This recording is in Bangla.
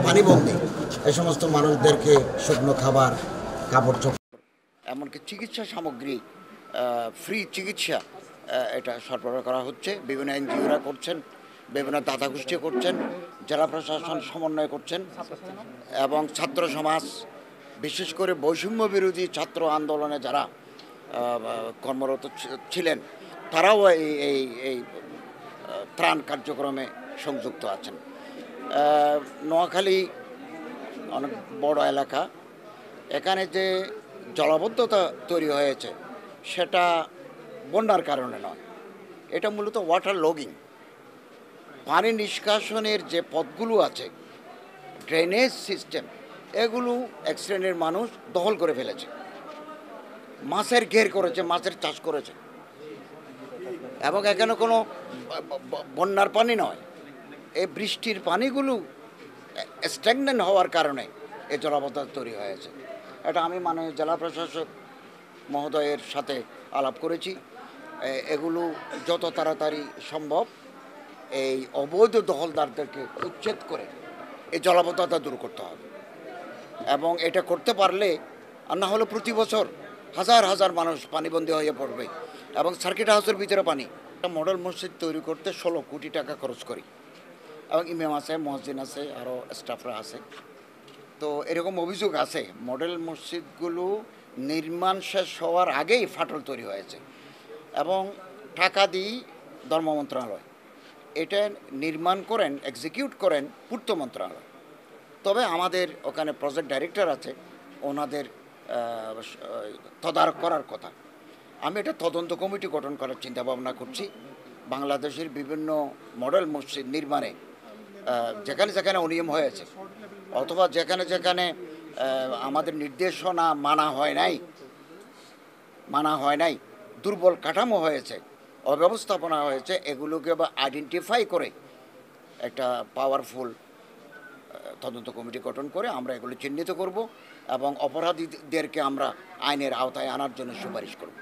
পানিবন্দী এই সমস্ত মানুষদেরকে শুকনো খাবার, কাপড় চোপড়, এমনকি চিকিৎসা সামগ্রী, ফ্রি চিকিৎসা এটা সরবরাহ করা হচ্ছে। বিভিন্ন এনজিওরা করছেন, বিভিন্ন দাতা গোষ্ঠী করছেন, জেলা প্রশাসন সমন্বয় করছেন এবং ছাত্র সমাজ, বিশেষ করে বৈষম্য বিরোধী ছাত্র আন্দোলনে যারা কর্মরত ছিলেন তারাও এই ত্রাণ কার্যক্রমে সংযুক্ত আছেন। নোয়াখালী অনেক বড় এলাকা, এখানে যে জলাবদ্ধতা তৈরি হয়েছে সেটা বন্যার কারণে নয়, এটা মূলত ওয়াটার লগিং। পানি নিষ্কাশনের যে পথগুলো আছে, ড্রেনেজ সিস্টেম, এগুলো এক শ্রেণীর মানুষ দখল করে ফেলেছে, মাছের ঘের করেছে, মাছের চাষ করেছে এবং এখানে কোনো বন্যার পানি নয়, এই বৃষ্টির পানিগুলো স্ট্যাগনেন্ট হওয়ার কারণে এই জলাবদ্ধতা তৈরি হয়েছে। এটা আমি মাননীয় জেলা প্রশাসক মহোদয়ের সাথে আলাপ করেছি। এগুলো যত তাড়াতাড়ি সম্ভব এই অবৈধ দখলদারদেরকে উচ্ছেদ করে এই জলাবদ্ধতা দূর করতে হবে এবং এটা করতে পারলে আর না হলে প্রতি বছর হাজার হাজার মানুষ পানিবন্দী হয়ে পড়বে এবং সার্কিট হাউসের ভিতরে পানি। মডেল মসজিদ তৈরি করতে 16 কোটি টাকা খরচ করি এবং ইমাম আছে, মসজিদ আছে, আরও স্টাফরা আছে। তো এরকম অভিযোগ আছে মডেল মসজিদগুলো নির্মাণ শেষ হওয়ার আগেই ফাটল তৈরি হয়েছে এবং টাকা দিই ধর্ম মন্ত্রণালয়, এটা নির্মাণ করেন, এক্সিকিউট করেন পূর্ত মন্ত্রণালয়। তবে আমাদের ওখানে প্রজেক্ট ডাইরেক্টর আছে, ওনাদের তদারক করার কথা। আমি এটা তদন্ত কমিটি গঠন করার চিন্তা ভাবনা করছি। বাংলাদেশের বিভিন্ন মডেল মসজিদ নির্মাণে যেখানে যেখানে অনিয়ম হয়েছে অথবা যেখানে যেখানে আমাদের নির্দেশনা মানা হয় নাই, দুর্বল কাঠামো হয়েছে, অব্যবস্থাপনা হয়েছে, এগুলোকে আইডেন্টিফাই করে একটা পাওয়ারফুল তদন্ত কমিটি গঠন করে আমরা এগুলো চিহ্নিত করব এবং অপরাধীদেরকে আমরা আইনের আওতায় আনার জন্য সুপারিশ করব।